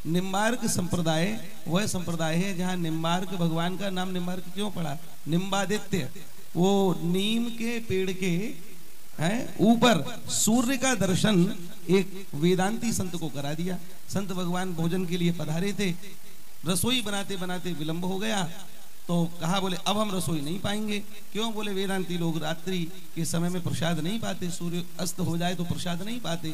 निम्बार्क संप्रदाय वह संप्रदाय है जहाँ निम्बार्क भगवान का नाम निम्बार्क क्यों पड़ा, निम्बादित्य, वो नीम के पेड़ के ऊपर सूर्य का दर्शन एक वेदांती संत को करा दिया। संत भगवान भोजन के लिए पधारे थे, रसोई बनाते बनाते विलंब हो गया तो कहा बोले अब हम रसोई नहीं पाएंगे। क्यों? बोले वेदांती लोग रात्रि के समय में प्रसाद नहीं पाते, सूर्य अस्त हो जाए तो प्रसाद नहीं पाते।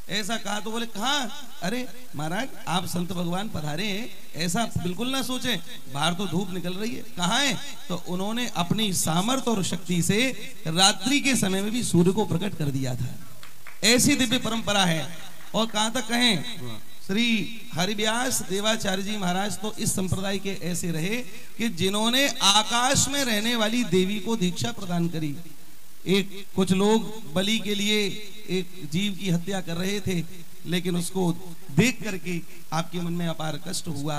ऐसा कहा तो बोले कहाँ, अरे महाराज आप संत भगवान पधारे हैं, ऐसा बिल्कुल ना सोचें, बाहर तो धूप निकल रही है, कहाँ है? तो उन्होंने अपनी सामर्थ्य और शक्ति से रात्रि के समय में भी सूर्य को प्रकट कर दिया था। ऐसी दिव्य परंपरा है। और कहां तक कहें, श्री हरिव्यास देवाचार्य जी महाराज तो इस संप्रदाय के ऐसे रहे कि जिन्होंने आकाश में रहने वाली देवी को दीक्षा प्रदान करी। एक कुछ लोग बलि के लिए एक जीव की हत्या कर रहे थे, लेकिन उसको देख करके आपके मन में अपार कष्ट हुआ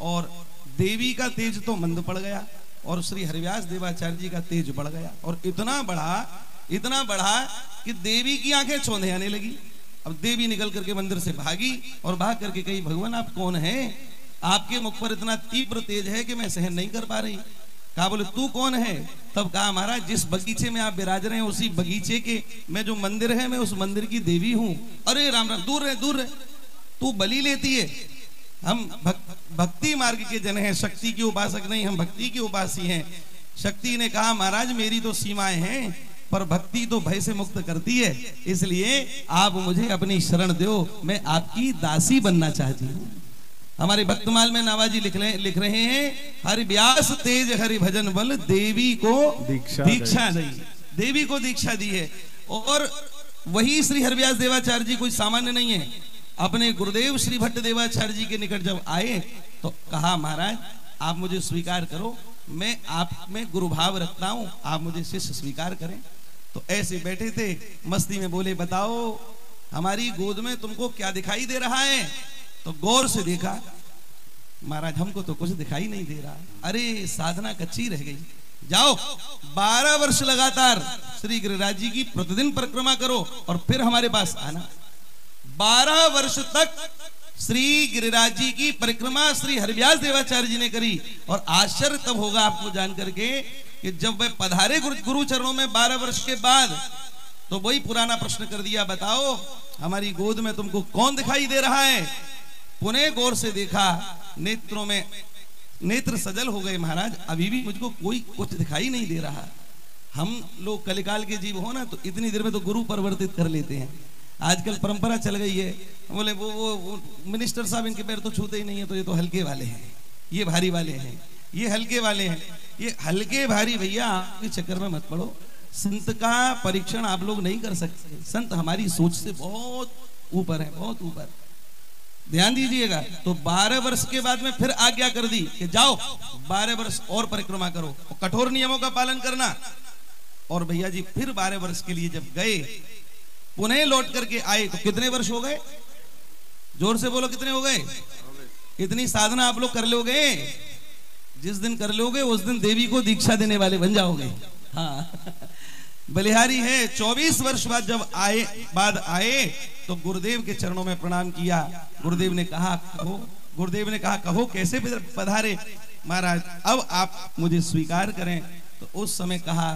और देवी का तेज तो मंद पड़ गया और श्री हरिव्यास देवाचार्य जी का तेज बढ़ गया और इतना बढ़ा कि देवी की आंखें चौंधे आने लगी। अब देवी निकल करके मंदिर से भागी और भाग करके कही, भगवान आप कौन हैं? आपके मुख पर इतना तीव्र तेज है कि मैं सहन नहीं कर पा रही। कहा बोले तू कौन है? तब कहा महाराज जिस बगीचे में आप विराज रहे हैं उसी बगीचे के मैं जो मंदिर है मैं उस मंदिर की देवी हूं। अरे राम राम, दूर रहे, तू बलि लेती है, हम भक्ति मार्ग के जन हैं, शक्ति के उपासक नहीं, हम भक्ति के उपासी हैं। शक्ति ने कहा महाराज मेरी तो सीमाएं हैं, पर भक्ति तो भय से मुक्त करती है, इसलिए आप मुझे अपनी शरण दो, मैं आपकी दासी बनना चाहती हूँ। हमारे भक्तमाल में नावाजी लिख रहे हैं, हरिव्यास तेज हरि भजन बल देवी को दीक्षा दी, देवी को दीक्षा दी है। और वही श्री हरिव्यास देवाचार्य जी कोई सामान्य नहीं है। अपने गुरुदेव श्री भट्ट देवाचार्य जी के निकट जब आए तो कहा महाराज आप मुझे स्वीकार करो, मैं आप में गुरु भाव रखता हूं, आप मुझे शिष्य स्वीकार करें। तो ऐसे बैठे थे मस्ती में बोले बताओ हमारी गोद में तुमको क्या दिखाई दे रहा है? तो गौर से देखा, महाराज हमको तो कुछ दिखाई नहीं दे रहा। अरे साधना कच्ची रह गई, जाओ 12 वर्ष लगातार श्री गिरिराज जी की प्रतिदिन परिक्रमा करो और फिर हमारे पास आना। 12 वर्ष तक श्री गिरिराज जी की परिक्रमा श्री हरिव्यास देवाचार्य जी ने करी। और आश्चर्य तब होगा आपको जान करके कि जब वे पधारे गुरु चरणों में 12 वर्ष के बाद, तो वही पुराना प्रश्न कर दिया, बताओ हमारी गोद में तुमको कौन दिखाई दे रहा है? पुनः गौर से देखा, नेत्रों में नेत्र सजल हो गए, महाराज अभी भी मुझको कोई कुछ दिखाई नहीं दे रहा। हम लोग कलिकाल के जीव हो ना, तो इतनी देर में तो गुरु परिवर्तित कर लेते हैं। आजकल परंपरा चल गई है, बोले वो मिनिस्टर साहब इनके पैर तो छूते ही नहीं है, तो ये तो हल्के वाले हैं, ये भारी वाले हैं, ये हल्के वाले हैं। ये हल्के भारी भैया आपके चक्कर में मत पड़ो। संत का परीक्षण आप लोग नहीं कर सकते, संत हमारी सोच से बहुत ऊपर है, बहुत ऊपर। ध्यान दीजिएगा। तो 12 वर्ष के बाद में फिर आज्ञा कर दी कि जाओ 12 वर्ष और परिक्रमा करो, और कठोर नियमों का पालन करना। और भैया जी फिर 12 वर्ष के लिए जब गए, पुनः लौट करके आए, तो कितने वर्ष हो गए? जोर से बोलो, कितने हो गए? इतनी साधना आप लोग कर लोगे, जिस दिन कर लोगे उस दिन देवी को दीक्षा देने वाले बन जाओगे। हाँ बलिहारी है। 24 वर्ष बाद जब आए तो गुरुदेव के चरणों में प्रणाम किया। गुरुदेव ने कहा कहो कैसे पधारे महाराज, अब आप मुझे स्वीकार करें। तो उस समय कहा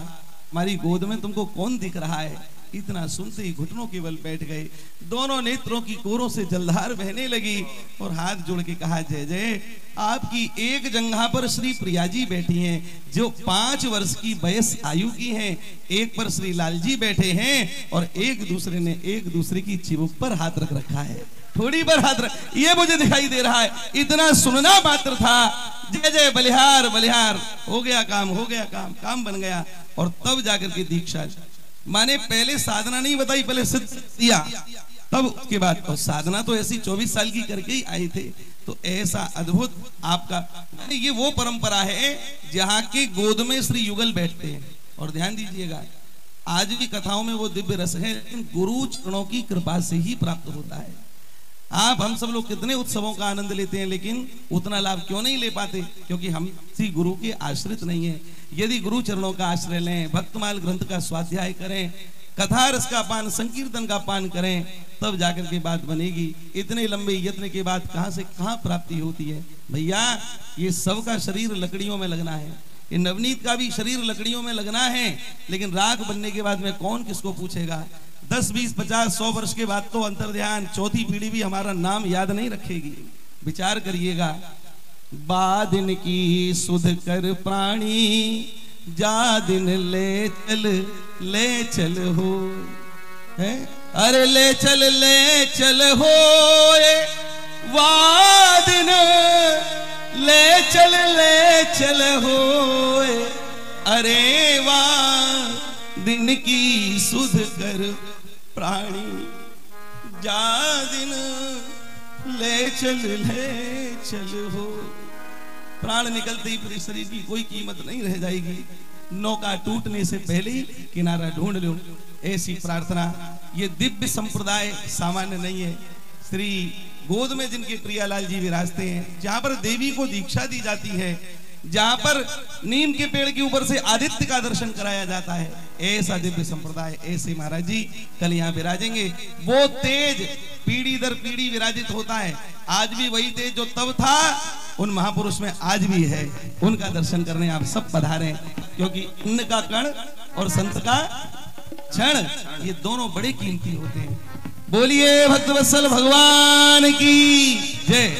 हमारी गोद में तुमको कौन दिख रहा है? इतना सुनते ही घुटनों के बल बैठ गए, दोनों नेत्रों की कोरों से जलधार बहने लगी और हाथ जोड़ के कहा जय जय। आपकी एक जंघा पर श्री प्रिया जी बैठी हैं जो 5 वर्ष की वयस आयु की हैं, एक पर श्री लाल जी बैठे हैं और एक दूसरे की चिबुक पर हाथ रख रखा है, थोड़ी पर हाथ रख, ये मुझे दिखाई दे रहा है। इतना सुनना मात्र था, जय जय बलिहार बलिहार, हो गया काम, काम बन गया। और तब जाकर के दीक्षा, माने पहले साधना नहीं बताई, पहले सिद्ध दिया, तब उसके बाद। और साधना तो ऐसी 24 साल की करके ही आए थे। तो ऐसा अद्भुत आपका, ये वो परंपरा है जहाँ के गोद में श्री युगल बैठते हैं। और ध्यान दीजिएगा, आज भी कथाओं में वो दिव्य रस है, लेकिन गुरु चरणों की कृपा से ही प्राप्त होता है। हम सब लोग कितने उत्सवों का आनंद लेते हैं, लेकिन उतना लाभ क्यों नहीं ले पाते? क्योंकि हम किसी गुरु के आश्रित नहीं है। यदि गुरु चरणों का आश्रय लें, भक्तमाल ग्रंथ का स्वाध्याय करें, कथा रस का पान, संकीर्तन का पान करें, तब जाकर के बात बनेगी। इतने लंबे यत्न के बाद कहां से कहां प्राप्ति होती है भैया। ये सबका शरीर लकड़ियों में लगना है, ये नवनीत का भी शरीर लकड़ियों में लगना है, लेकिन राख बनने के बाद में कौन किसको पूछेगा। 10, 20, 50, 100 वर्ष के बाद तो अंतर्ध्यान, चौथी पीढ़ी भी हमारा नाम याद नहीं रखेगी। विचार करिएगा। बादिन की सुध कर प्राणी, जा दिन ले चल हो है, अरे ले चल हो, वादिन ले चल हो, अरे वादिन की सुध कर प्राणी, जा दिन ले चल हो। प्राण निकलते ही पूरे शरीर की कोई कीमत नहीं रह जाएगी। नौका टूटने से पहले ही किनारा ढूंढ लो, ऐसी प्रार्थना। ये दिव्य संप्रदाय सामान्य नहीं है। श्री गोद में जिनके प्रियालाल जी विराजते हैं, जहां पर देवी को दीक्षा दी जाती है, जहां पर नीम के पेड़ के ऊपर से आदित्य का दर्शन कराया जाता है, ऐसा दिव्य संप्रदाय, ऐसे महाराज जी कल यहाँ विराजेंगे। वो तेज पीढ़ी दर पीढ़ी विराजित होता है। आज भी वही तेज जो तब था उन महापुरुष में आज भी है। उनका दर्शन करने आप सब पधारें, क्योंकि अन्न का कण और संत का क्षण, ये दोनों बड़े कीमती होते हैं। बोलिए भक्तवत्सल भगवान की जय।